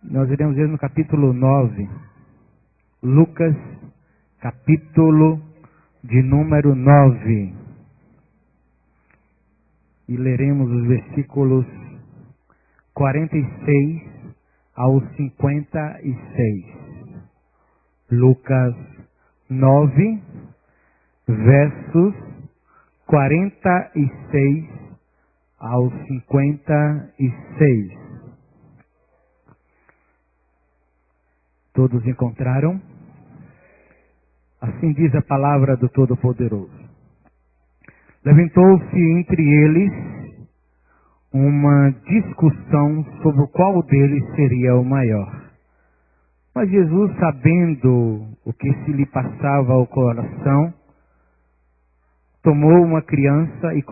Nós iremos ler no capítulo 9. Lucas, capítulo de número 9. E leremos os versículos 46 ao 56. Lucas 9, versos 46 ao 56. Todos encontraram? Assim diz a palavra do Todo-Poderoso. Levantou-se entre eles uma discussão sobre qual deles seria o maior. Mas Jesus, sabendo o que se lhe passava ao coração, tomou uma criança e o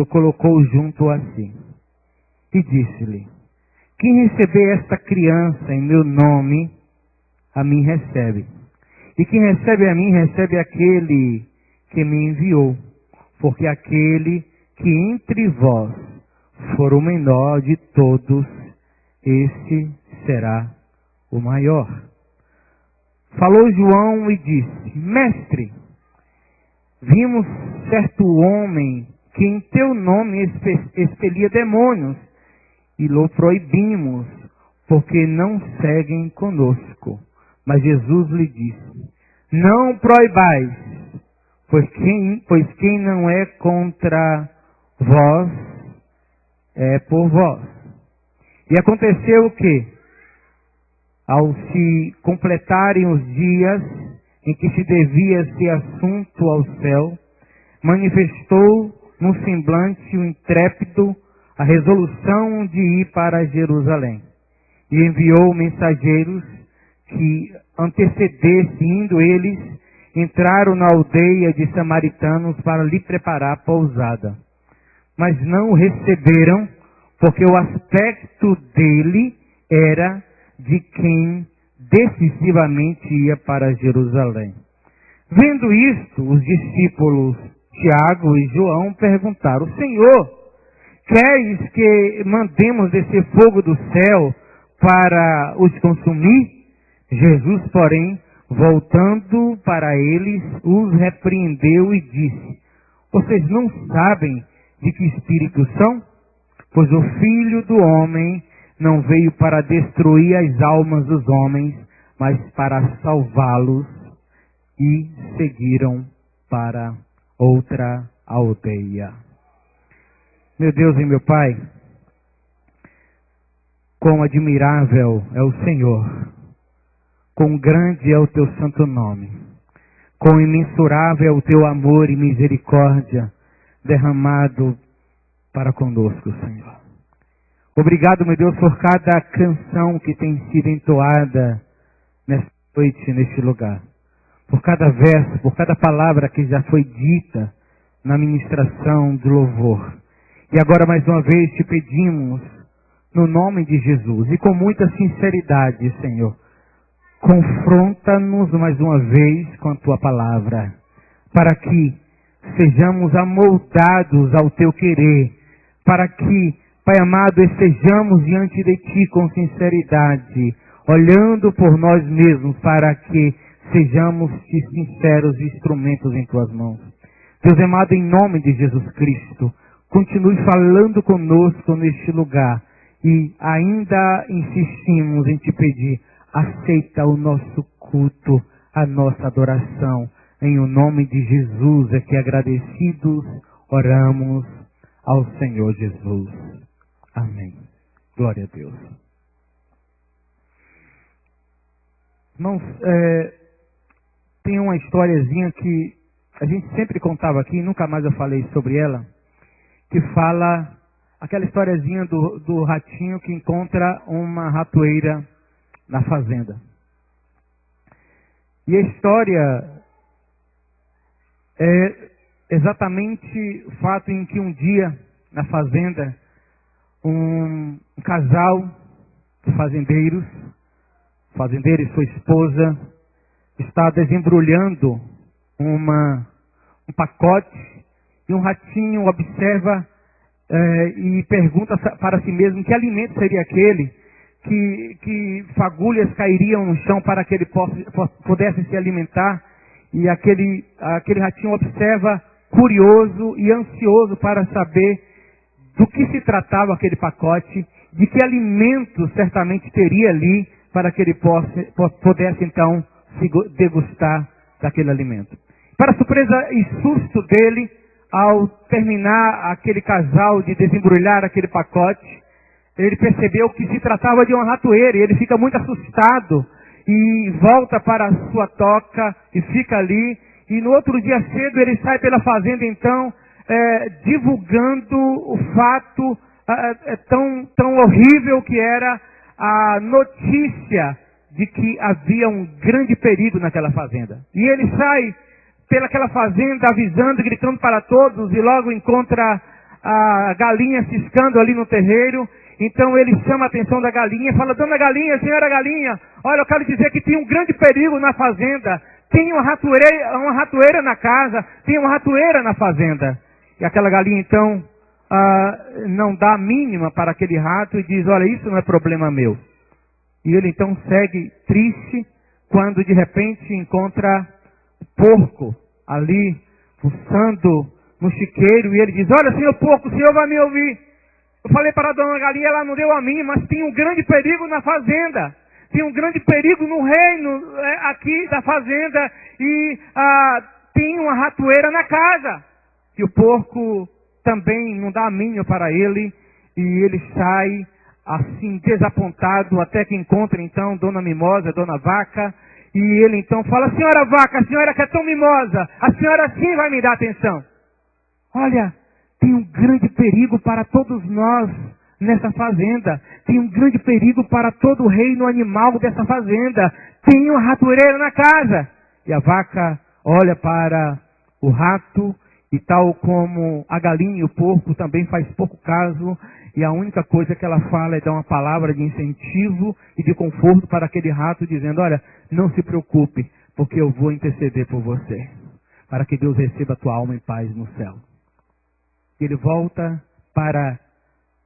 colocou junto a si. E disse-lhe: quem receber esta criança em meu nome, a mim recebe. E quem recebe a mim, recebe aquele que me enviou. Porque aquele que entre vós for o menor de todos, esse será o maior. Falou João e disse: Mestre, vimos certo homem que em teu nome expelia demônios, e lo proibimos, porque não seguem conosco. Mas Jesus lhe disse: não proibais, pois quem não é contra vós, é por vós. E aconteceu que, ao se completarem os dias em que se devia ser assunto ao céu, manifestou no semblante o intrépido a resolução de ir para Jerusalém. E enviou mensageiros que antecedesse, indo eles, entraram na aldeia de samaritanos para lhe preparar a pousada. Mas não o receberam, porque o aspecto dele era de quem decisivamente ia para Jerusalém. Vendo isto, os discípulos Tiago e João perguntaram: Senhor, queres que mandemos descer fogo do céu para os consumir? Jesus, porém, voltando para eles, os repreendeu e disse: vocês não sabem de que espírito são? Pois o Filho do Homem não veio para destruir as almas dos homens, mas para salvá-los. E seguiram para outra aldeia. Meu Deus e meu Pai, quão admirável é o Senhor, quão grande é o teu santo nome, quão imensurável é o teu amor e misericórdia derramado para conosco, Senhor. Obrigado, meu Deus, por cada canção que tem sido entoada nesta noite, neste lugar. Por cada verso, por cada palavra que já foi dita na ministração do louvor. E agora, mais uma vez, te pedimos, no nome de Jesus, e com muita sinceridade, Senhor, confronta-nos mais uma vez com a tua palavra, para que sejamos amoldados ao teu querer, para que, Pai amado, estejamos diante de ti com sinceridade, olhando por nós mesmos, para que sejamos sinceros instrumentos em tuas mãos. Deus amado, em nome de Jesus Cristo, continue falando conosco neste lugar, e ainda insistimos em te pedir: aceita o nosso culto, a nossa adoração. Em o nome de Jesus é que agradecidos oramos ao Senhor Jesus. Amém. Glória a Deus. Irmãos, tem uma historiazinha que a gente sempre contava aqui, nunca mais eu falei sobre ela, que fala aquela historiazinha do ratinho que encontra uma ratoeira na fazenda. E a história é exatamente o fato em que um dia, na fazenda, um casal de fazendeiros, fazendeiro e sua esposa, está desembrulhando um pacote, e um ratinho observa e pergunta para si mesmo que alimento seria aquele, que fagulhas cairiam no chão para que ele pudesse se alimentar. E aquele ratinho observa, curioso e ansioso para saber do que se tratava aquele pacote, de que alimento certamente teria ali para que ele pudesse então se degustar daquele alimento. Para surpresa e susto dele, ao terminar aquele casal de desembrulhar aquele pacote, ele percebeu que se tratava de uma ratoeira e ele fica muito assustado e volta para a sua toca e fica ali. E no outro dia cedo ele sai pela fazenda então, divulgando o fato tão horrível que era a notícia de que havia um grande perigo naquela fazenda. E ele sai pelaquela fazenda avisando, gritando para todos, e logo encontra a galinha ciscando ali no terreiro. Então ele chama a atenção da galinha e fala: Dona Galinha, senhora Galinha, olha, eu quero dizer que tem um grande perigo na fazenda. Tem uma ratoeira na casa, tem uma ratoeira na fazenda. E aquela galinha então não dá a mínima para aquele rato e diz: olha, isso não é problema meu. E ele então segue triste quando de repente encontra o porco ali, fuçando no chiqueiro, e ele diz: olha, senhor porco, o senhor vai me ouvir. Eu falei para a dona Galinha, ela não deu a mim, mas tem um grande perigo na fazenda. Tem um grande perigo no reino aqui da fazenda e tem uma ratoeira na casa. E o porco também não dá a mínima para ele e ele sai assim desapontado até que encontra então Dona Mimosa, Dona Vaca, e ele então fala: senhora Vaca, a senhora que é tão mimosa, a senhora sim vai me dar atenção. Olha, tem um grande perigo para todos nós nessa fazenda. Tem um grande perigo para todo o reino animal dessa fazenda. Tem uma ratoeira na casa. E a vaca olha para o rato e, tal como a galinha e o porco, também faz pouco caso. E a única coisa que ela fala é dar uma palavra de incentivo e de conforto para aquele rato, dizendo: olha, não se preocupe, porque eu vou interceder por você, para que Deus receba a tua alma em paz no céu. Ele volta para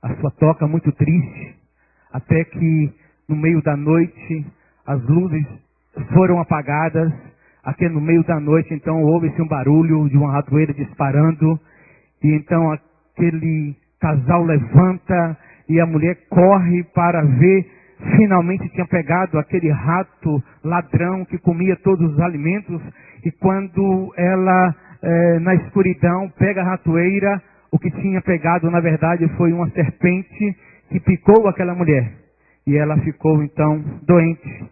a sua toca muito triste, até que no meio da noite as luzes foram apagadas. Até no meio da noite então houve-se um barulho de uma ratoeira disparando, e então aquele casal levanta e a mulher corre para ver. Finalmente tinha pegado aquele rato ladrão que comia todos os alimentos, e quando ela na escuridão pega a ratoeira, o que tinha pegado, na verdade, foi uma serpente que picou aquela mulher. E ela ficou, então, doente.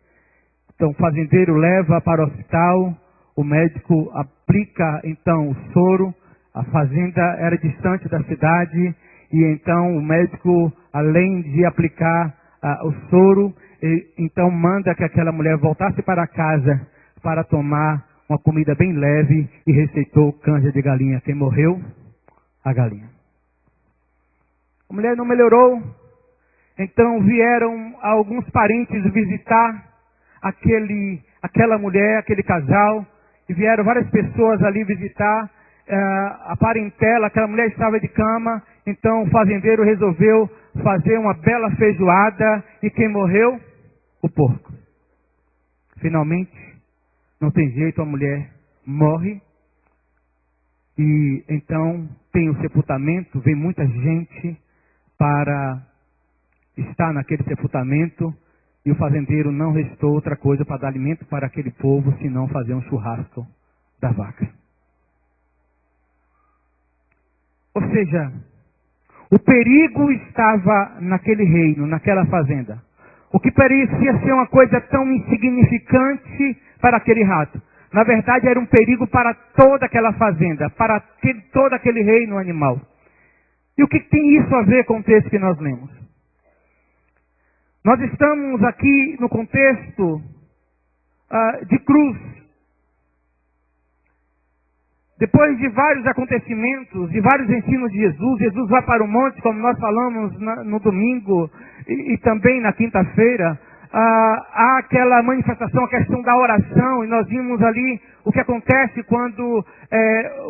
Então, o fazendeiro leva para o hospital, o médico aplica, então, o soro. A fazenda era distante da cidade, e então o médico, além de aplicar o soro, então manda que aquela mulher voltasse para casa para tomar uma comida bem leve, e receitou canja de galinha. Quem morreu? A galinha. A mulher não melhorou, então vieram alguns parentes visitar aquela mulher, aquele casal, e vieram várias pessoas ali visitar a parentela. Aquela mulher estava de cama, então o fazendeiro resolveu fazer uma bela feijoada, e quem morreu? O porco. Finalmente, não tem jeito, a mulher morre. E então tem o sepultamento, vem muita gente para estar naquele sepultamento, e o fazendeiro não restou outra coisa para dar alimento para aquele povo, senão fazer um churrasco da vaca. Ou seja, o perigo estava naquele reino, naquela fazenda. O que parecia ser uma coisa tão insignificante para aquele rato, na verdade era um perigo para toda aquela fazenda, para todo aquele reino animal. E o que tem isso a ver com o texto que nós lemos? Nós estamos aqui no contexto de cruz. Depois de vários acontecimentos, de vários ensinos de Jesus, Jesus vai para o monte, como nós falamos no domingo e também na quinta-feira. há aquela manifestação, a questão da oração, e nós vimos ali o que acontece quando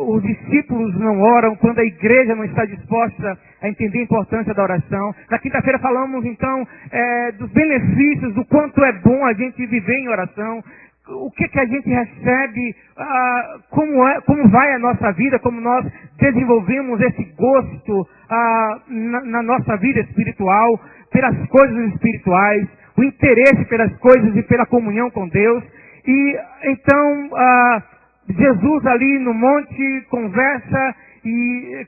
os discípulos não oram, quando a igreja não está disposta a entender a importância da oração. Na quinta-feira falamos então dos benefícios, do quanto é bom a gente viver em oração, o que a gente recebe, como vai a nossa vida, como nós desenvolvemos esse gosto na nossa vida espiritual, pelas coisas espirituais, o interesse pelas coisas e pela comunhão com Deus. E então Jesus ali no monte conversa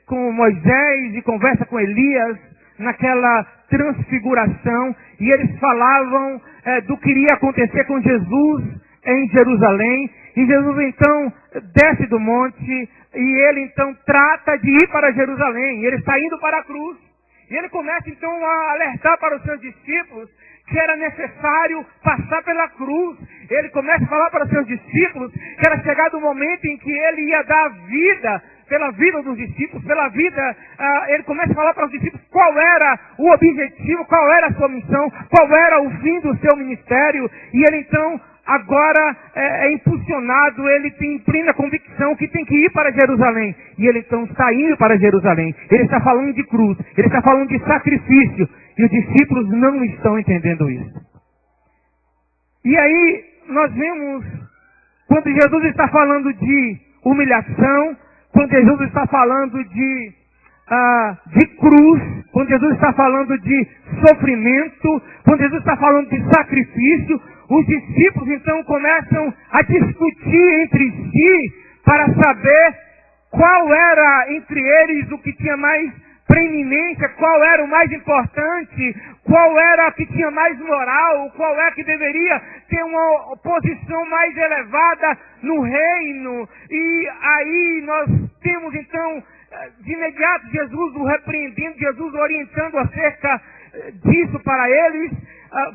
com Moisés e conversa com Elias naquela transfiguração, e eles falavam do que iria acontecer com Jesus em Jerusalém. E Jesus então desce do monte e ele então trata de ir para Jerusalém. Ele está indo para a cruz. E ele começa então a alertar para os seus discípulos que era necessário passar pela cruz. Ele começa a falar para os seus discípulos que era chegado o momento em que ele ia dar vida pela vida dos discípulos, pela vida. Ele começa a falar para os discípulos qual era o objetivo, qual era a sua missão, qual era o fim do seu ministério. E ele então agora é impulsionado, ele tem plena convicção que tem que ir para Jerusalém. E ele então está indo para Jerusalém. Ele está falando de cruz, ele está falando de sacrifício. E os discípulos não estão entendendo isso. E aí nós vemos, quando Jesus está falando de humilhação, quando Jesus está falando de cruz, quando Jesus está falando de sofrimento, quando Jesus está falando de sacrifício, os discípulos então começam a discutir entre si para saber qual era entre eles o que tinha mais preeminência, qual era o mais importante, qual era que tinha mais moral, qual é que deveria ter uma posição mais elevada no reino. E aí nós temos então de imediato Jesus o repreendendo, Jesus orientando acerca disso para eles,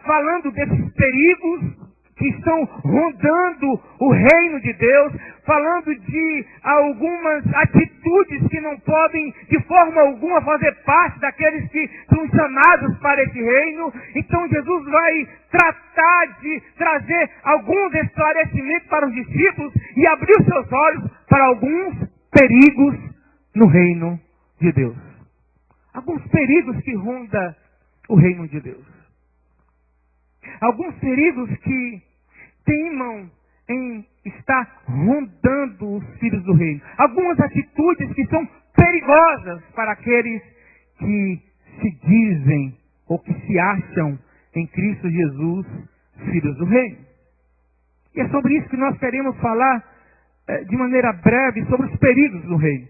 falando desses perigos que estão rondando o reino de Deus, falando de algumas atitudes que não podem de forma alguma fazer parte daqueles que são chamados para esse reino. Então Jesus vai tratar de trazer alguns esclarecimentos para os discípulos e abrir os seus olhos para alguns perigos no reino de Deus. Alguns perigos que rondam o reino de Deus. Alguns perigos que teimam em estar rondando os filhos do reino. Algumas atitudes que são perigosas para aqueles que se dizem ou que se acham em Cristo Jesus filhos do reino. E é sobre isso que nós queremos falar de maneira breve, sobre os perigos do reino.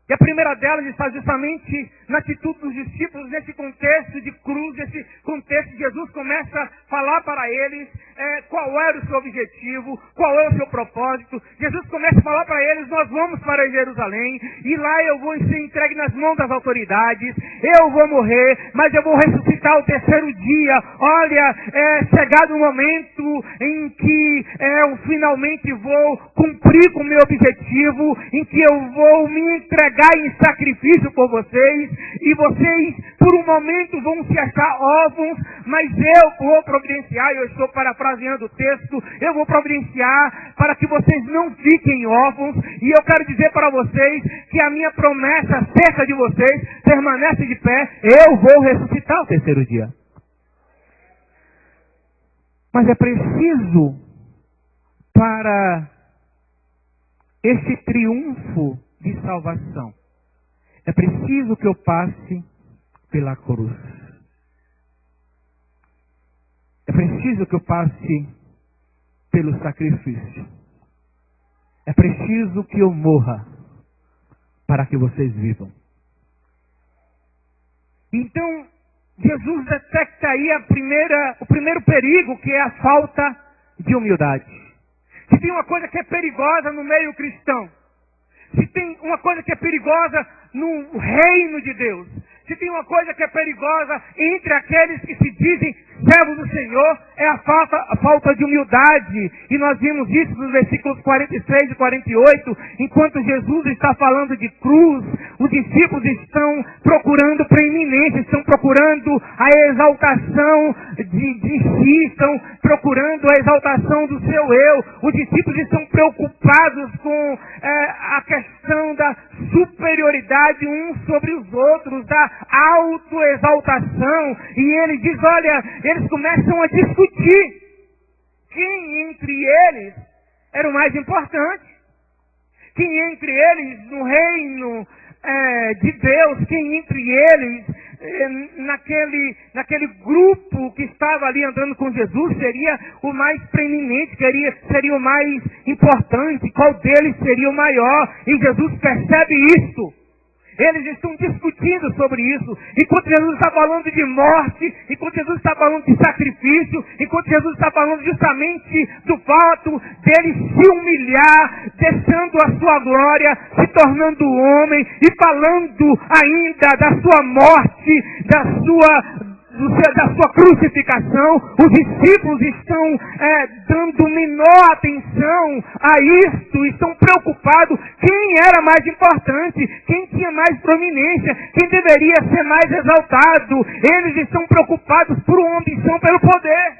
E a primeira delas está justamente na atitude dos discípulos, nesse contexto de cruz, nesse contexto. Jesus começa a falar para eles qual era o seu objetivo, qual é o seu propósito. Jesus começa a falar para eles: nós vamos para Jerusalém, e lá eu vou ser entregue nas mãos das autoridades, eu vou morrer, mas eu vou ressuscitar ao terceiro dia. Olha, chegado o momento em que eu finalmente vou cumprir com o meu objetivo, em que eu vou me entregar em sacrifício por vocês, e vocês por um momento vão se achar órfãos, mas eu vou providenciar. Eu estou parafraseando o texto, eu vou providenciar para que vocês não fiquem órfãos. E eu quero dizer para vocês que a minha promessa acerca de vocês permanece de pé: eu vou ressuscitar ao terceiro dia. Mas é preciso, para esse triunfo de salvação, é preciso que eu passe pela cruz. É preciso que eu passe pelo sacrifício. É preciso que eu morra para que vocês vivam. Então, Jesus detecta aí o primeiro perigo, que é a falta de humildade. Se tem uma coisa que é perigosa no meio cristão, se tem uma coisa que é perigosa no reino de Deus, se tem uma coisa que é perigosa entre aqueles que se dizem servos do Senhor é a falta de humildade. E nós vimos isso nos versículos 46 e 48. Enquanto Jesus está falando de cruz, os discípulos estão procurando preeminência, estão procurando a exaltação de si, estão procurando a exaltação do seu eu. Os discípulos estão preocupados com a questão da superioridade uns sobre os outros, da autoexaltação. E ele diz, olha, eles começam a discutir quem entre eles era o mais importante, quem entre eles no reino de Deus, quem entre eles naquele grupo que estava ali andando com Jesus seria o mais preeminente, seria o mais importante, qual deles seria o maior. E Jesus percebe isso. Eles estão discutindo sobre isso. Enquanto Jesus está falando de morte, enquanto Jesus está falando de sacrifício, enquanto Jesus está falando justamente do fato dele se humilhar, deixando a sua glória, se tornando homem e falando ainda da sua morte, da sua crucificação, os discípulos estão dando menor atenção a isto, estão preocupados quem era mais importante, quem tinha mais prominência, quem deveria ser mais exaltado. Eles estão preocupados por uma ambição pelo poder.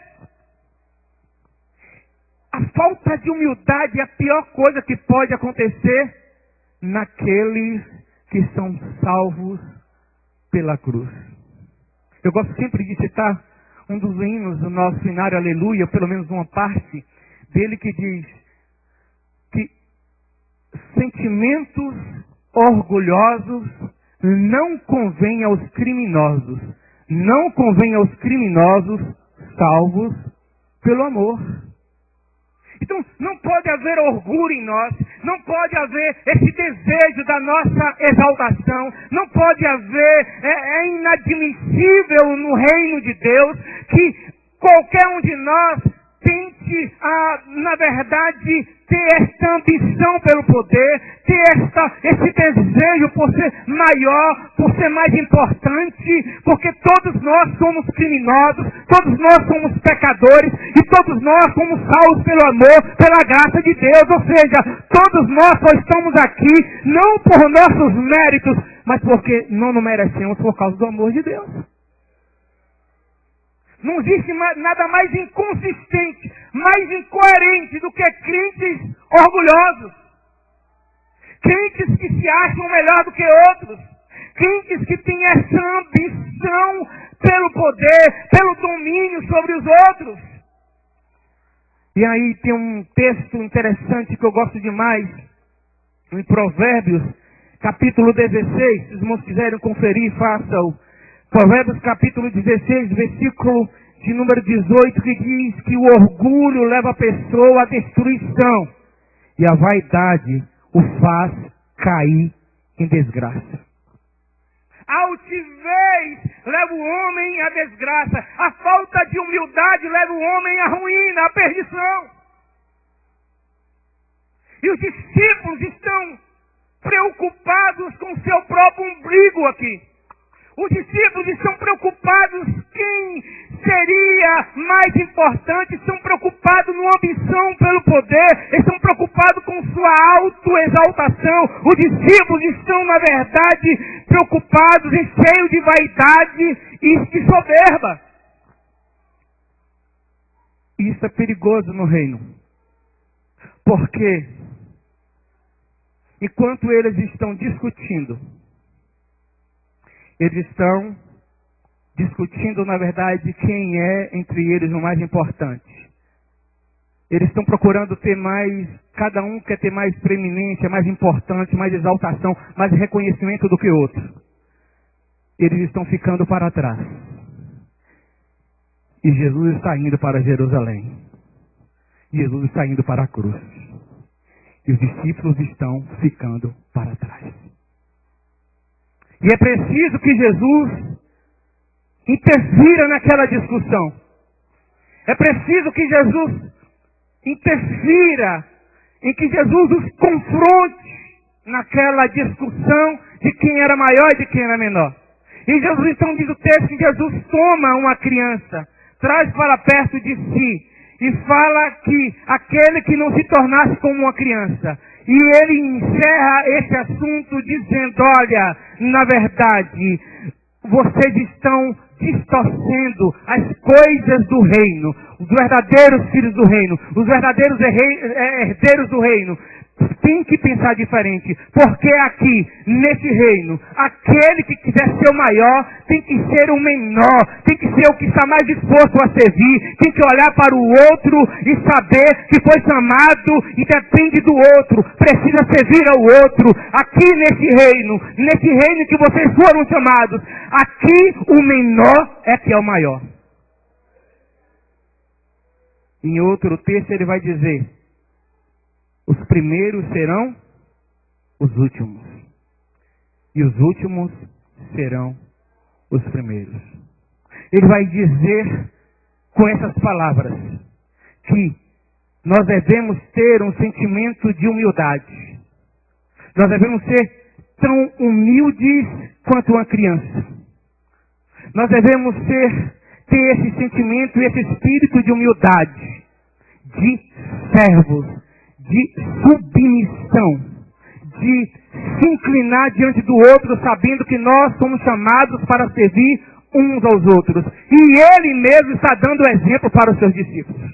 A falta de humildade é a pior coisa que pode acontecer naqueles que são salvos pela cruz. Eu gosto sempre de citar um dos hinos do nosso hinário Aleluia, pelo menos uma parte dele, que diz que sentimentos orgulhosos não convêm aos criminosos, não convém aos criminosos salvos pelo amor. Então, não pode haver orgulho em nós, não pode haver esse desejo da nossa exaltação, não pode haver, é inadmissível no reino de Deus que qualquer um de nós tente, na verdade, ter esta ambição pelo poder, ter esse desejo por ser maior, por ser mais importante, porque todos nós somos criminosos, todos nós somos pecadores, e todos nós somos salvos pelo amor, pela graça de Deus. Ou seja, todos nós só estamos aqui, não por nossos méritos, mas porque não nos merecemos por causa do amor de Deus. Não existe nada mais inconsistente, mais incoerente do que crentes orgulhosos. Crentes que se acham melhor do que outros. Crentes que têm essa ambição pelo poder, pelo domínio sobre os outros. E aí tem um texto interessante que eu gosto demais, em Provérbios, capítulo 16. Se os irmãos quiserem conferir, façam. Provérbios capítulo 16, versículo de número 18, que diz que o orgulho leva a pessoa à destruição e a vaidade o faz cair em desgraça. A altivez leva o homem à desgraça, a falta de humildade leva o homem à ruína, à perdição. E os discípulos estão preocupados com o seu próprio umbigo aqui. Os discípulos estão preocupados quem seria mais importante, estão preocupados numa ambição pelo poder, estão preocupados com sua autoexaltação. Os discípulos estão, na verdade, preocupados e cheios de vaidade e de soberba. Isso é perigoso no reino. Porque enquanto eles estão discutindo, eles estão discutindo, na verdade, quem é entre eles o mais importante. Eles estão procurando ter mais, cada um quer ter mais preeminência, mais importante, mais exaltação, mais reconhecimento do que o outro. Eles estão ficando para trás. E Jesus está indo para Jerusalém. Jesus está indo para a cruz. E os discípulos estão ficando para trás. E é preciso que Jesus interfira naquela discussão. É preciso que Jesus interfira, em que Jesus os confronte naquela discussão de quem era maior e de quem era menor. E Jesus, então, diz o texto que Jesus toma uma criança, traz para perto de si e fala que aquele que não se tornasse como uma criança. E ele encerra esse assunto dizendo, olha, na verdade, vocês estão distorcendo as coisas do reino, os verdadeiros filhos do reino, os verdadeiros herdeiros do reino. Tem que pensar diferente, porque aqui, nesse reino, aquele que quiser ser o maior, tem que ser o menor, tem que ser o que está mais disposto a servir, tem que olhar para o outro e saber que foi chamado e depende do outro, precisa servir ao outro. Aqui nesse reino que vocês foram chamados, aqui o menor é que é o maior. Em outro texto ele vai dizer, os primeiros serão os últimos, e os últimos serão os primeiros. Ele vai dizer com essas palavras que nós devemos ter um sentimento de humildade. Nós devemos ser tão humildes quanto uma criança. Nós devemos ter esse sentimento e esse espírito de humildade, de servos, de submissão, de se inclinar diante do outro, sabendo que nós somos chamados para servir uns aos outros. E ele mesmo está dando exemplo para os seus discípulos.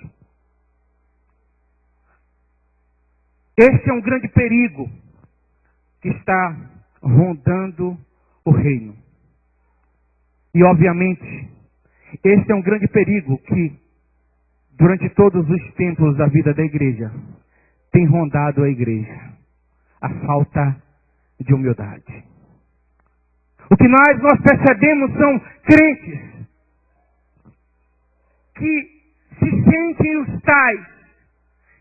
Este é um grande perigo que está rondando o reino. E obviamente, este é um grande perigo que, durante todos os tempos da vida da igreja, tem rondado a igreja, a falta de humildade. O que nós percebemos são crentes que se sentem os tais,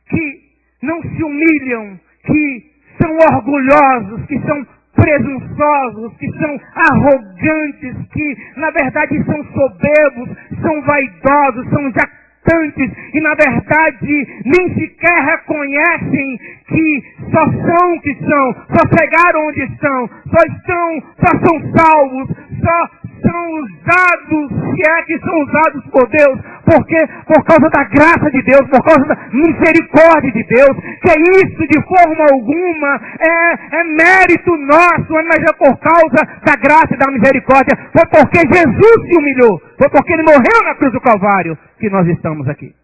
que não se humilham, que são orgulhosos, que são presunçosos, que são arrogantes, que na verdade são soberbos, são vaidosos, são jactantes, e na verdade nem sequer reconhecem que só são o que são, só chegaram onde estão, só são salvos, só são usados, se é que são usados por Deus, porque por causa da graça de Deus, por causa da misericórdia de Deus, que é isso de forma alguma é mérito nosso, mas é por causa da graça e da misericórdia, foi porque Jesus se humilhou, foi porque Ele morreu na cruz do Calvário, que nós estamos aqui.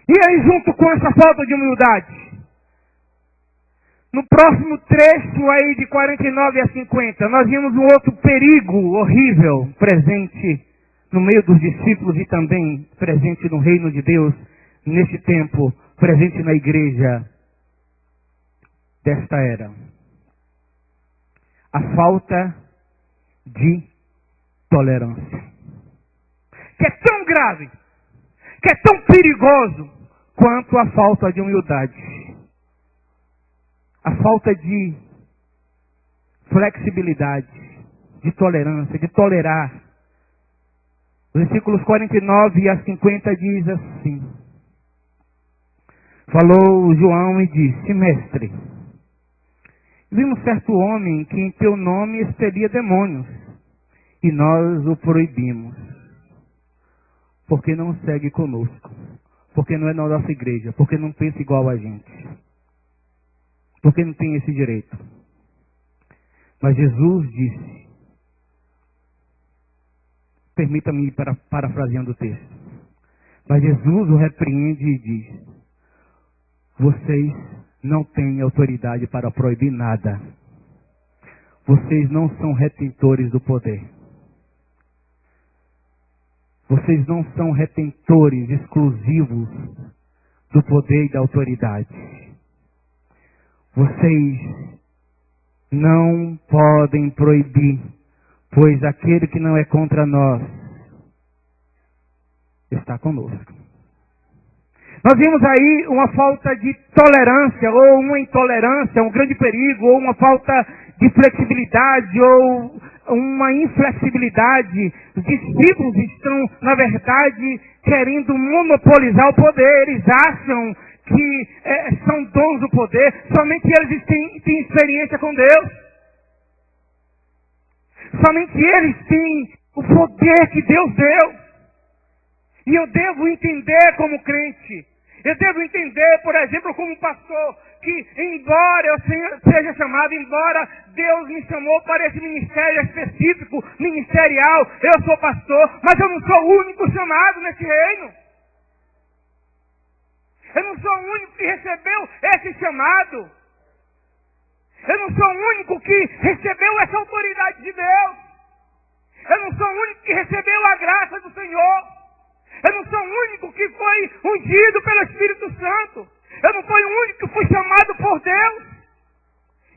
E aí, junto com essa falta de humildade, no próximo trecho aí de 49 a 50, nós vimos um outro perigo horrível presente no meio dos discípulos e também presente no reino de Deus, neste tempo, presente na igreja desta era. A falta de tolerância. Que é tão grave, que é tão perigoso, quanto a falta de humildade. A falta de flexibilidade, de tolerância, de tolerar. Os versículos 49 a 50 diz assim. Falou João e disse, mestre, vimos certo homem que em teu nome expelia demônios, e nós o proibimos, porque não segue conosco, porque não é na nossa igreja, porque não pensa igual a gente. Porque não tem esse direito. Mas Jesus disse, permita-me ir parafraseando o texto, mas Jesus o repreende e diz, vocês não têm autoridade para proibir nada. Vocês não são retentores do poder. Vocês não são retentores exclusivos do poder e da autoridade. Vocês não podem proibir, pois aquele que não é contra nós está conosco. Nós vimos aí uma falta de tolerância, ou uma intolerância, um grande perigo, ou uma falta de flexibilidade, ou uma inflexibilidade. Os discípulos estão, na verdade, querendo monopolizar o poder. Eles acham que são donos do poder, somente eles têm experiência com Deus. Somente eles têm o poder que Deus deu. E eu devo entender como crente. Eu devo entender, por exemplo, como pastor, que embora eu seja chamado, embora Deus me chamou para esse ministério específico, ministerial, eu sou pastor, mas eu não sou o único chamado nesse reino. Eu não sou o único que recebeu esse chamado. Eu não sou o único que recebeu essa autoridade de Deus. Eu não sou o único que recebeu a graça do Senhor. Eu não sou o único que foi ungido pelo Espírito Santo. Eu não fui o único que fui chamado por Deus.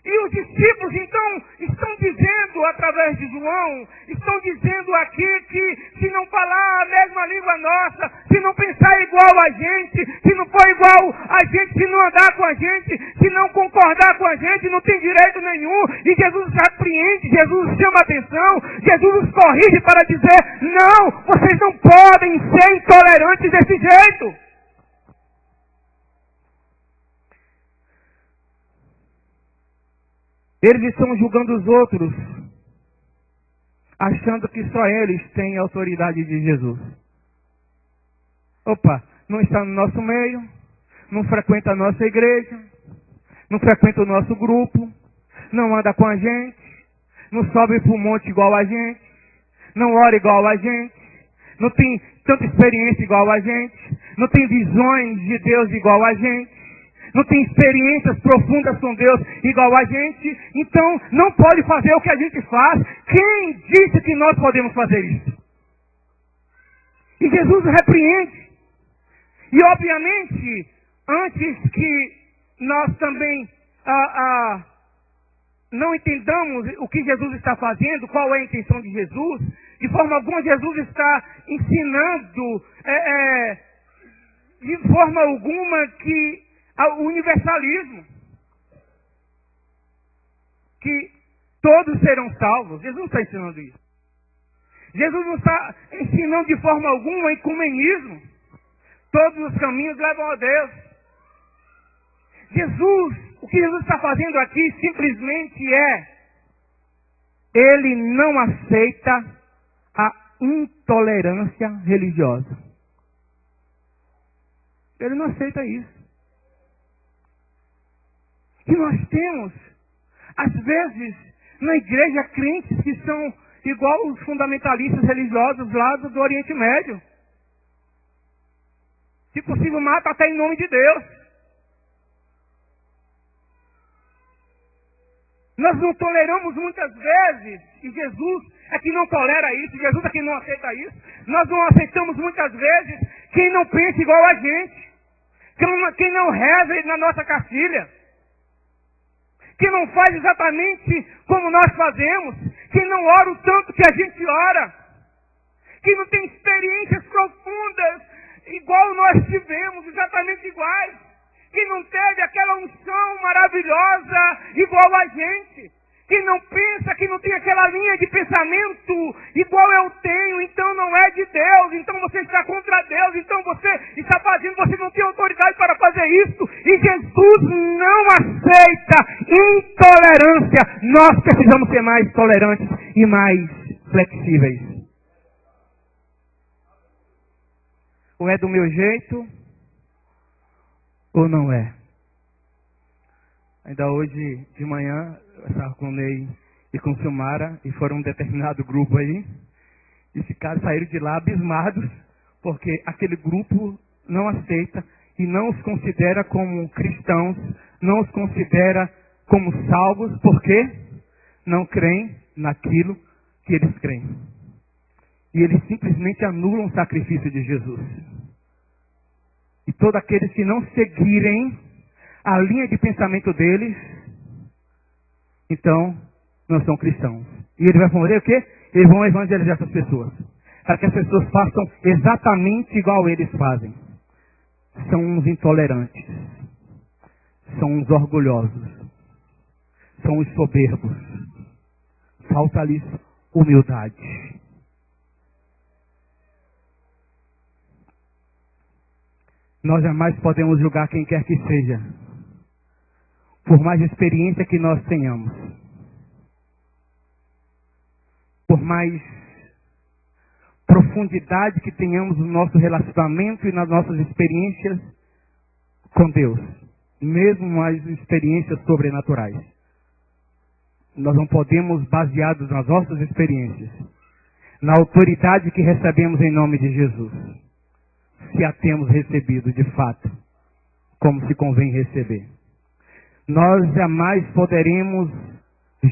E os discípulos, então, estão dizendo, através de João, estão dizendo aqui que se não falar a mesma língua nossa, se não pensar igual a gente, se não for igual a gente, se não andar com a gente, se não concordar com a gente, não tem direito nenhum. E Jesus repreende, Jesus chama a atenção, Jesus os corrige para dizer, não, vocês não podem ser intolerantes desse jeito. Eles estão julgando os outros, achando que só eles têm a autoridade de Jesus. Opa, não está no nosso meio, não frequenta a nossa igreja, não frequenta o nosso grupo, não anda com a gente, não sobe para o monte igual a gente, não ora igual a gente, não tem tanta experiência igual a gente, não tem visões de Deus igual a gente, não tem experiências profundas com Deus igual a gente, então não pode fazer o que a gente faz. Quem disse que nós podemos fazer isso? E Jesus repreende. E obviamente, antes que nós também não entendamos o que Jesus está fazendo, qual é a intenção de Jesus, de forma alguma Jesus está ensinando de forma alguma que o universalismo, que todos serão salvos. Jesus não está ensinando isso. Jesus não está ensinando de forma alguma ecumenismo. Todos os caminhos levam a Deus. O que Jesus está fazendo aqui simplesmente ele não aceita a intolerância religiosa. Ele não aceita isso. E nós temos, às vezes, na igreja, crentes que são igual os fundamentalistas religiosos lá do Oriente Médio. Se possível, mata até em nome de Deus. Nós não toleramos muitas vezes, e Jesus é que não tolera isso, Jesus é que não aceita isso. Nós não aceitamos muitas vezes quem não pensa igual a gente, quem não reza na nossa cartilha, que não faz exatamente como nós fazemos, que não ora o tanto que a gente ora, que não tem experiências profundas igual nós tivemos, exatamente iguais, que não teve aquela unção maravilhosa igual a gente, que não pensa, que não tem aquela linha de pensamento igual eu tenho, então não é de Deus, então você está contra Deus, então você está fazendo, você não tem autoridade para fazer isso, e Jesus não aceita intolerância. Nós precisamos ser mais tolerantes e mais flexíveis. Ou é do meu jeito, ou não é. Ainda hoje de manhã, eu estava com o Ney e com o Silmara, e foram um determinado grupo aí, e saíram de lá abismados, porque aquele grupo não aceita e não os considera como cristãos, não os considera como salvos, porque não creem naquilo que eles creem. E eles simplesmente anulam o sacrifício de Jesus. E todos aqueles que não seguirem a linha de pensamento deles, então não são cristãos. E ele vai fazer o quê? Eles vão evangelizar essas pessoas, para que as pessoas façam exatamente igual eles fazem. São uns intolerantes, são uns orgulhosos, são os soberbos. Falta-lhes humildade. Nós jamais podemos julgar quem quer que seja, por mais experiência que nós tenhamos. mais profundidade que tenhamos no nosso relacionamento e nas nossas experiências com Deus, mesmo as experiências sobrenaturais. Nós não podemos, baseados nas nossas experiências, na autoridade que recebemos em nome de Jesus, se a temos recebido de fato, como se convém receber. Nós jamais poderemos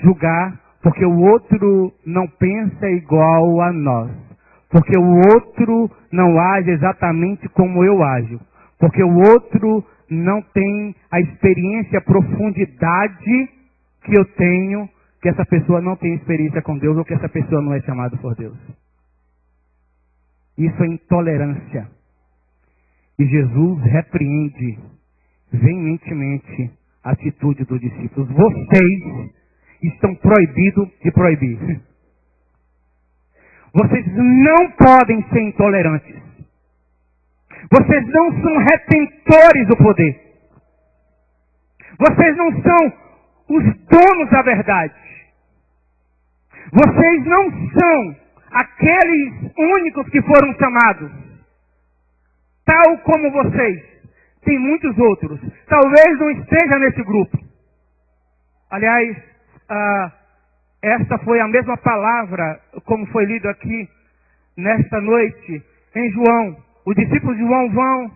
julgar porque o outro não pensa igual a nós, porque o outro não age exatamente como eu ajo, porque o outro não tem a experiência, a profundidade que eu tenho, que essa pessoa não tem experiência com Deus, ou que essa pessoa não é chamada por Deus. Isso é intolerância. E Jesus repreende veementemente a atitude dos discípulos. Vocês estão proibidos de proibir. Vocês não podem ser intolerantes. Vocês não são retentores do poder. Vocês não são os donos da verdade. Vocês não são aqueles únicos que foram chamados. Tal como vocês, tem muitos outros. Talvez não esteja nesse grupo. Aliás, esta foi a mesma palavra, como foi lido aqui nesta noite, em João. Os discípulos de João vão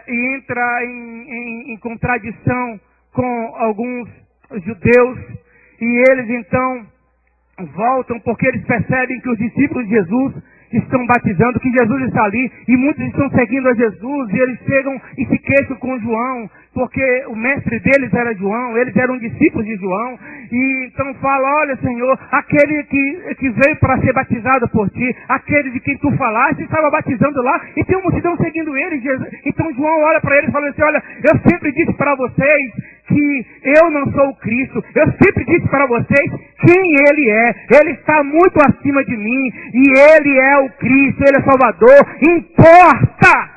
e entra em contradição com alguns judeus, e eles então voltam porque eles percebem que os discípulos de Jesus estão batizando, que Jesus está ali, e muitos estão seguindo a Jesus, e eles chegam e se queixam com João, porque o mestre deles era João, eles eram discípulos de João, e então fala: olha, Senhor, aquele que veio para ser batizado por ti, aquele de quem tu falaste, estava batizando lá, e tem uma multidão seguindo ele. Então João olha para ele e fala assim: olha, eu sempre disse para vocês que eu não sou o Cristo, eu sempre disse para vocês quem ele é, ele está muito acima de mim, e ele é o Cristo, ele é Salvador, importa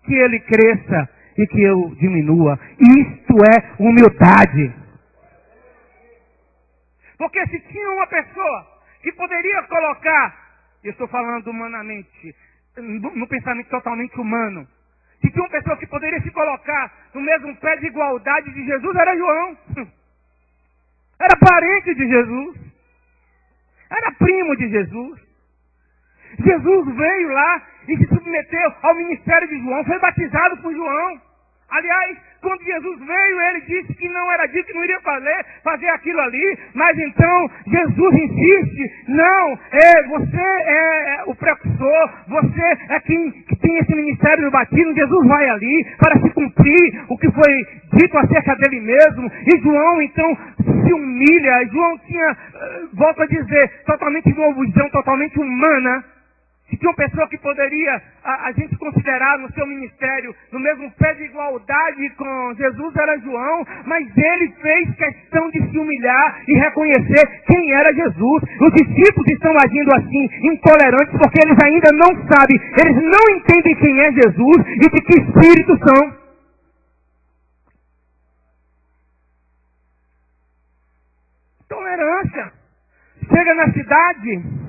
que ele cresça e que eu diminua. Isto é humildade. Porque se tinha uma pessoa que poderia colocar, eu estou falando humanamente, no pensamento totalmente humano, se tinha uma pessoa que poderia se colocar no mesmo pé de igualdade de Jesus, era João. Era parente de Jesus. Era primo de Jesus. Jesus veio lá e se submeteu ao ministério de João, foi batizado por João. Aliás, quando Jesus veio, ele disse que não era dito, que não iria fazer aquilo ali, mas então Jesus insiste: não, você é o precursor, você é quem que tem esse ministério do batismo. Jesus vai ali para se cumprir o que foi dito acerca dele mesmo, e João então se humilha. João tinha, volto a dizer, totalmente uma visão totalmente humana. Se tinha uma pessoa que poderia a gente considerar no seu ministério no mesmo pé de igualdade com Jesus, era João, mas ele fez questão de se humilhar e reconhecer quem era Jesus. Os discípulos estão agindo assim, intolerantes, porque eles ainda não sabem, eles não entendem quem é Jesus e de que espírito são. Tolerância. Chega na cidade,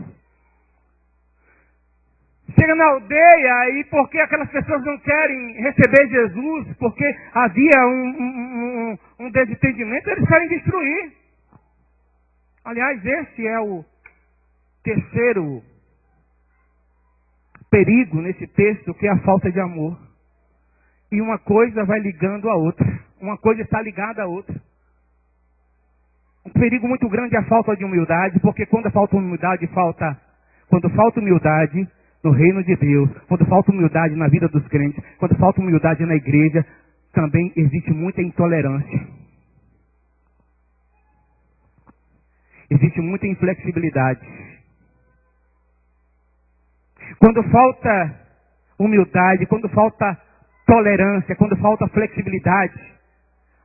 chega na aldeia, e porque aquelas pessoas não querem receber Jesus, porque havia um desentendimento, eles querem destruir. Aliás, esse é o terceiro perigo nesse texto, que é a falta de amor. E uma coisa vai ligando a outra. Uma coisa está ligada à outra. Um perigo muito grande é a falta de humildade, porque quando falta humildade, quando falta humildade no reino de Deus, quando falta humildade na vida dos crentes, quando falta humildade na igreja, também existe muita intolerância. Existe muita inflexibilidade. Quando falta humildade, quando falta tolerância, quando falta flexibilidade,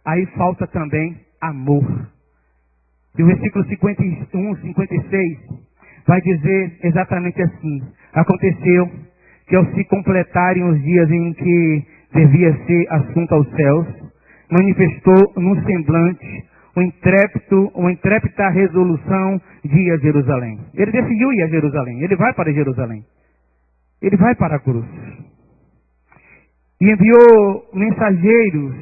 aí falta também amor. E o versículo 51, 56 vai dizer exatamente assim: aconteceu que ao se completarem os dias em que devia ser assunto aos céus, manifestou num semblante uma intrépida resolução de ir a Jerusalém. Ele decidiu ir a Jerusalém. Ele vai para Jerusalém. Ele vai para a cruz. E enviou mensageiros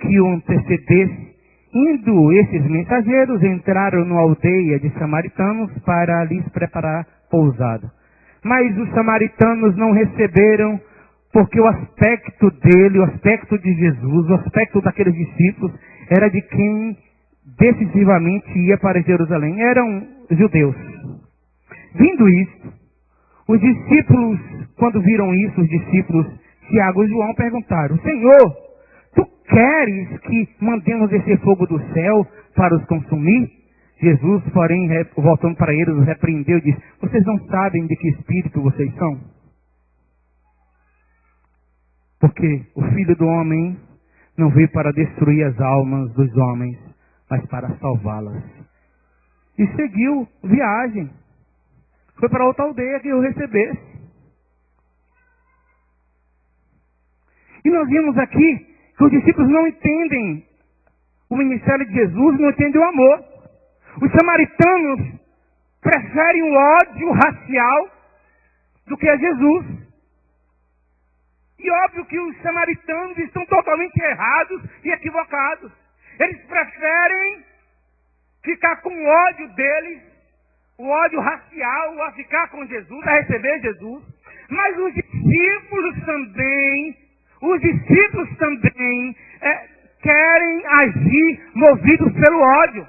que o antecedessem. Indo esses mensageiros, entraram na aldeia de samaritanos para lhes preparar pousada. Mas os samaritanos não receberam, porque o aspecto dele, o aspecto de Jesus, o aspecto daqueles discípulos, era de quem decisivamente ia para Jerusalém. Eram judeus. Vindo isto, os discípulos, quando viram isso, os discípulos, Tiago e João, perguntaram: Senhor, tu queres que mandemos esse fogo do céu para os consumir? Jesus, porém, voltando para eles, os repreendeu e disse: vocês não sabem de que espírito vocês são? Porque o Filho do Homem não veio para destruir as almas dos homens, mas para salvá-las. E seguiu viagem. Foi para outra aldeia que o recebesse. E nós vimos aqui que os discípulos não entendem o ministério de Jesus, não entendem o amor. Os samaritanos preferem o ódio racial do que a Jesus. E óbvio que os samaritanos estão totalmente errados e equivocados. Eles preferem ficar com o ódio deles, o ódio racial, a ficar com Jesus, a receber Jesus. Mas os discípulos também querem agir movidos pelo ódio.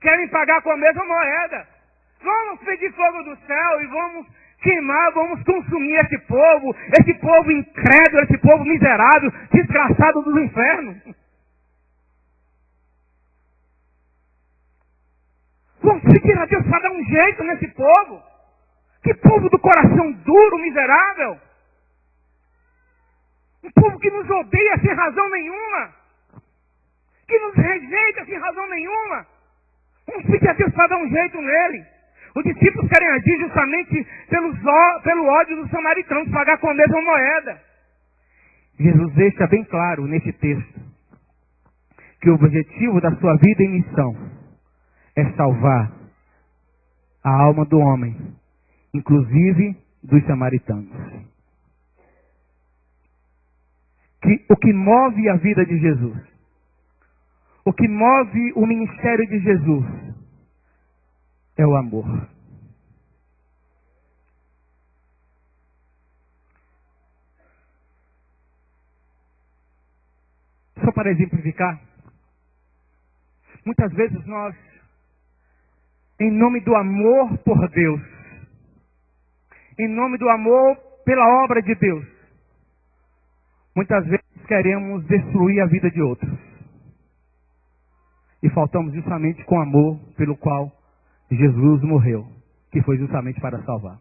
Querem pagar com a mesma moeda. Vamos pedir fogo do céu e vamos queimar, vamos consumir esse povo incrédulo, esse povo miserável, desgraçado dos infernos. Vamos pedir a Deus para dar um jeito nesse povo. Que povo do coração duro, miserável. Um povo que nos odeia sem razão nenhuma. Que nos rejeita sem razão nenhuma. Vamos pedir a Deus para dar um jeito nele. Os discípulos querem agir justamente pelo ódio dos samaritanos, pagar com a mesma moeda. Jesus deixa bem claro nesse texto que o objetivo da sua vida e missão é salvar a alma do homem, inclusive dos samaritanos. O que move a vida de Jesus, o que move o ministério de Jesus, é o amor. Só para exemplificar, muitas vezes nós, em nome do amor por Deus, em nome do amor pela obra de Deus, muitas vezes queremos destruir a vida de outros. E faltamos justamente com o amor pelo qual Jesus morreu, que foi justamente para salvar.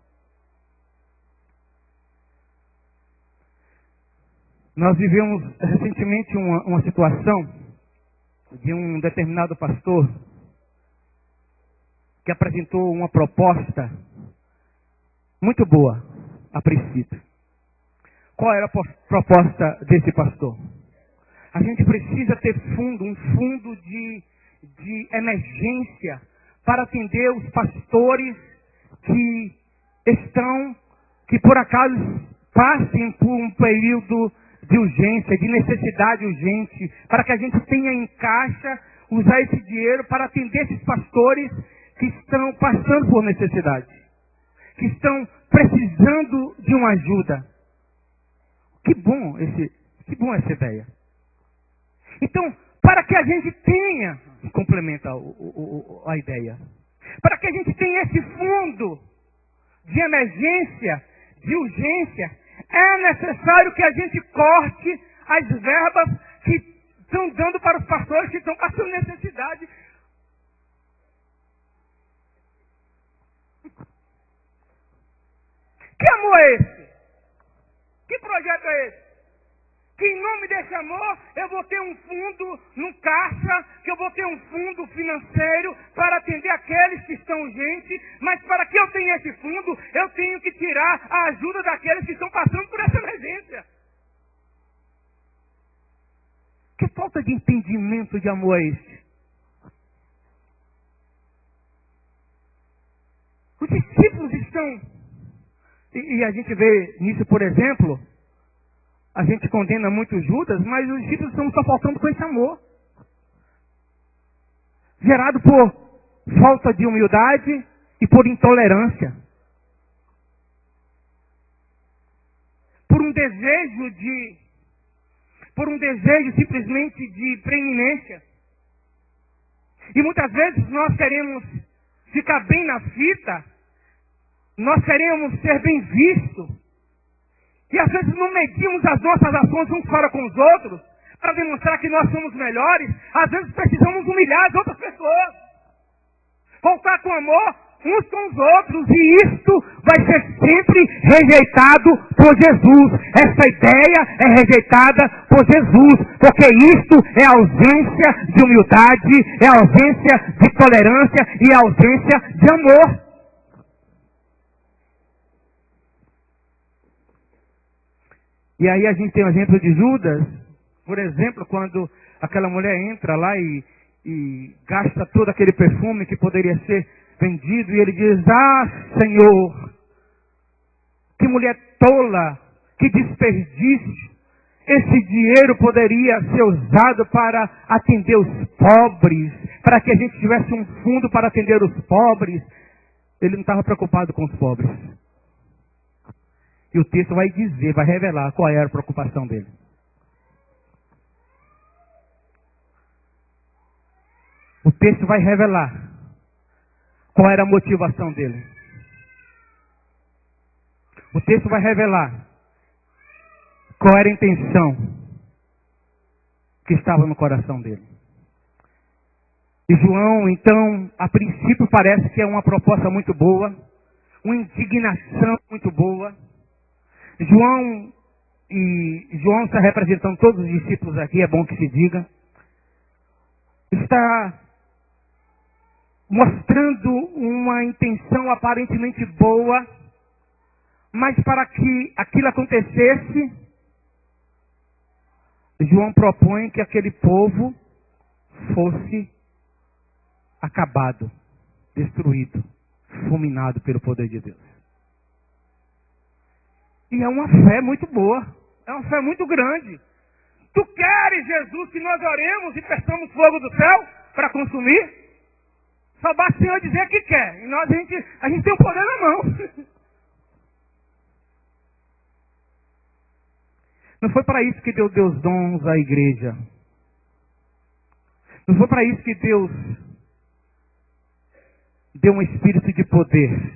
Nós vivemos recentemente uma situação de um determinado pastor que apresentou uma proposta muito boa, a princípio. Qual era a proposta desse pastor? A gente precisa ter um fundo de emergência para atender os pastores que por acaso passem por um período de urgência, de necessidade urgente, para que a gente tenha em caixa, usar esse dinheiro para atender esses pastores que estão passando por necessidade, que estão precisando de uma ajuda. Que bom essa ideia. Então, para que a gente tenha, complementa a ideia, para que a gente tenha esse fundo de emergência, de urgência, é necessário que a gente corte as verbas que estão dando para os pastores que estão passando necessidade. Que amor é esse? Que projeto é esse? Que em nome desse amor eu vou ter um fundo no caixa, que eu vou ter um fundo financeiro para atender aqueles que estão urgentes, mas para que eu tenha esse fundo, eu tenho que tirar a ajuda daqueles que estão passando por essa emergência. Que falta de entendimento de amor é esse? discípulos estão... E a gente vê nisso, por exemplo, a gente condena muito Judas, mas os discípulos estão só faltando com esse amor. Gerado por falta de humildade e por intolerância. Por um desejo simplesmente de preeminência. E muitas vezes nós queremos ficar bem na fita, nós queremos ser bem vistos, e às vezes não medimos as nossas ações uns para com os outros, para demonstrar que nós somos melhores. Às vezes precisamos humilhar as outras pessoas, voltar com amor uns com os outros, e isto vai ser sempre rejeitado por Jesus. Essa ideia é rejeitada por Jesus, porque isto é ausência de humildade, é ausência de tolerância e é ausência de amor. E aí a gente tem o exemplo de Judas, por exemplo, quando aquela mulher entra lá e gasta todo aquele perfume que poderia ser vendido, e ele diz: ah, Senhor, que mulher tola, que desperdício. Esse dinheiro poderia ser usado para atender os pobres, para que a gente tivesse um fundo para atender os pobres. Ele não estava preocupado com os pobres. E o texto vai dizer, vai revelar qual era a preocupação dele. O texto vai revelar qual era a motivação dele. O texto vai revelar qual era a intenção que estava no coração dele. E João, então, a princípio parece que é uma proposta muito boa, uma indignação muito boa. João está representando todos os discípulos aqui, é bom que se diga. Está mostrando uma intenção aparentemente boa, mas para que aquilo acontecesse, João propõe que aquele povo fosse acabado, destruído, fulminado pelo poder de Deus. E é uma fé muito boa, é uma fé muito grande. Tu queres, Jesus, que nós oremos e peçamos fogo do céu para consumir? Só basta o Senhor dizer que quer. E nós, a gente tem o poder na mão. Não foi para isso que Deus deu os dons à igreja. Não foi para isso que Deus deu um espírito de poder.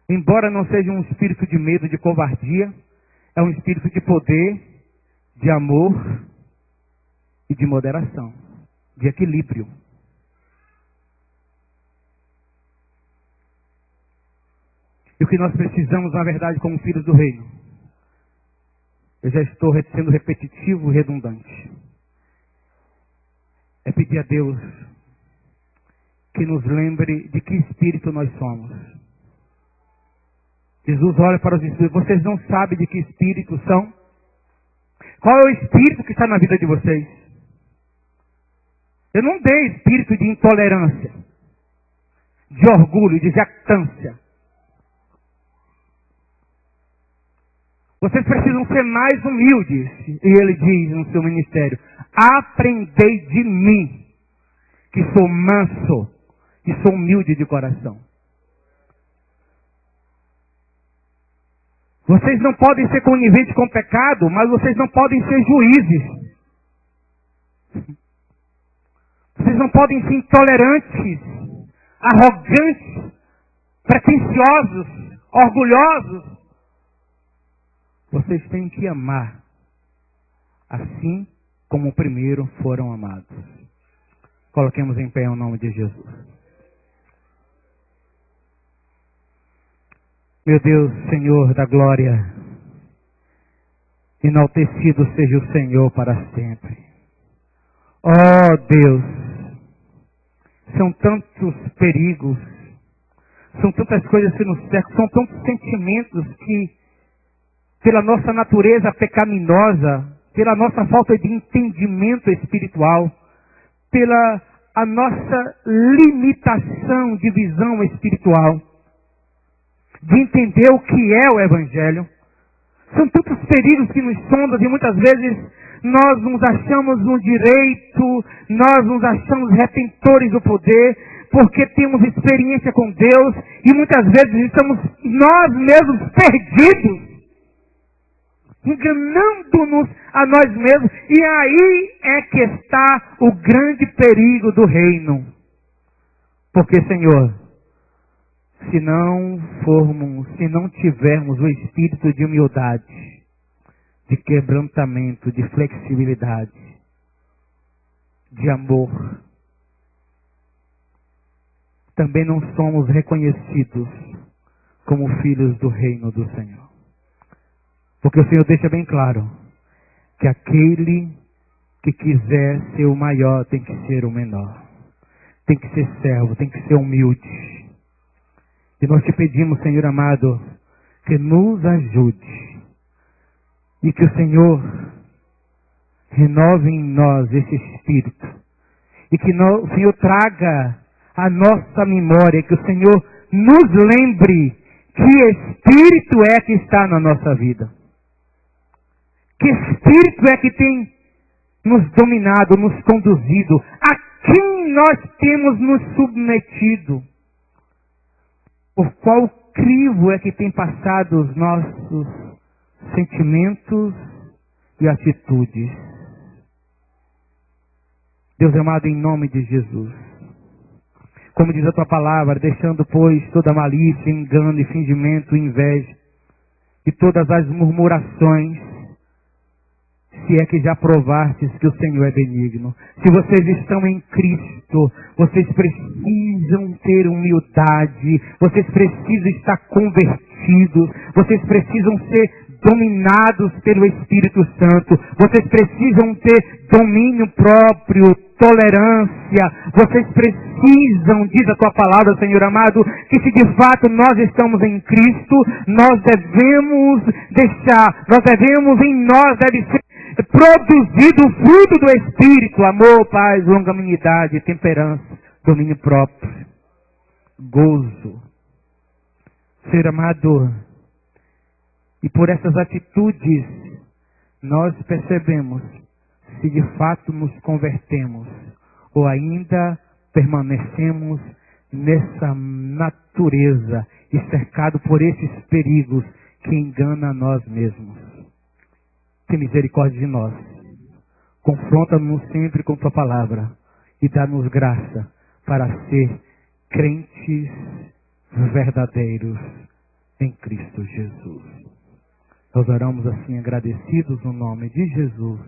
Embora não seja um espírito de medo, de covardia, é um espírito de poder, de amor e de moderação, de equilíbrio. E o que nós precisamos, na verdade, como filhos do reino, eu já estou sendo repetitivo e redundante, é pedir a Deus que nos lembre de que espírito nós somos. Jesus olha para os espíritos: vocês não sabem de que espírito são? Qual é o espírito que está na vida de vocês? Eu não dei espírito de intolerância, de orgulho, de jactância. Vocês precisam ser mais humildes. E ele diz no seu ministério: aprendei de mim, que sou manso e sou humilde de coração. Vocês não podem ser coniventes com o pecado, mas vocês não podem ser juízes. Vocês não podem ser intolerantes, arrogantes, pretensiosos, orgulhosos. Vocês têm que amar, assim como o primeiro foram amados. Coloquemos em pé o nome de Jesus. Meu Deus, Senhor da glória, enaltecido seja o Senhor para sempre. Oh Deus, são tantos perigos, são tantas coisas que nos cercam, são tantos sentimentos que, pela nossa natureza pecaminosa, pela nossa falta de entendimento espiritual, pela a nossa limitação de visão espiritual, de entender o que é o Evangelho. São tantos perigos que nos sondam e muitas vezes nós nos achamos no direito, nós nos achamos retentores do poder, porque temos experiência com Deus e muitas vezes estamos nós mesmos perdidos, enganando-nos a nós mesmos. E aí é que está o grande perigo do reino. Porque, Senhor, se não tivermos o espírito de humildade, de quebrantamento, de flexibilidade, de amor, também não somos reconhecidos como filhos do reino do Senhor. Porque o Senhor deixa bem claro que aquele que quiser ser o maior tem que ser o menor. Tem que ser servo, tem que ser humilde. E nós te pedimos, Senhor amado, que nos ajude. E que o Senhor renove em nós esse espírito. E que o Senhor traga a nossa memória, que o Senhor nos lembre que espírito é que está na nossa vida. Que espírito é que tem nos dominado, nos conduzido? A quem nós temos nos submetido? Por qual crivo é que tem passado os nossos sentimentos e atitudes? Deus amado, em nome de Jesus, como diz a tua palavra, deixando, pois, toda malícia, engano e fingimento, inveja, e todas as murmurações, se é que já provastes que o Senhor é benigno. Se vocês estão em Cristo, vocês precisam ter humildade, vocês precisam estar convertidos, vocês precisam ser dominados pelo Espírito Santo, vocês precisam ter domínio próprio, tolerância, vocês precisam, diz a tua palavra, Senhor amado, que se de fato nós estamos em Cristo, nós devemos em nós deve ser produzido o fruto do Espírito: amor, paz, longanimidade, temperança, domínio próprio, gozo. Ser amado, e por essas atitudes nós percebemos se de fato nos convertemos ou ainda permanecemos nessa natureza e cercado por esses perigos que enganam a nós mesmos. Tem misericórdia de nós. Confronta-nos sempre com tua palavra e dá-nos graça para ser crentes verdadeiros em Cristo Jesus. Nós oramos assim agradecidos no nome de Jesus.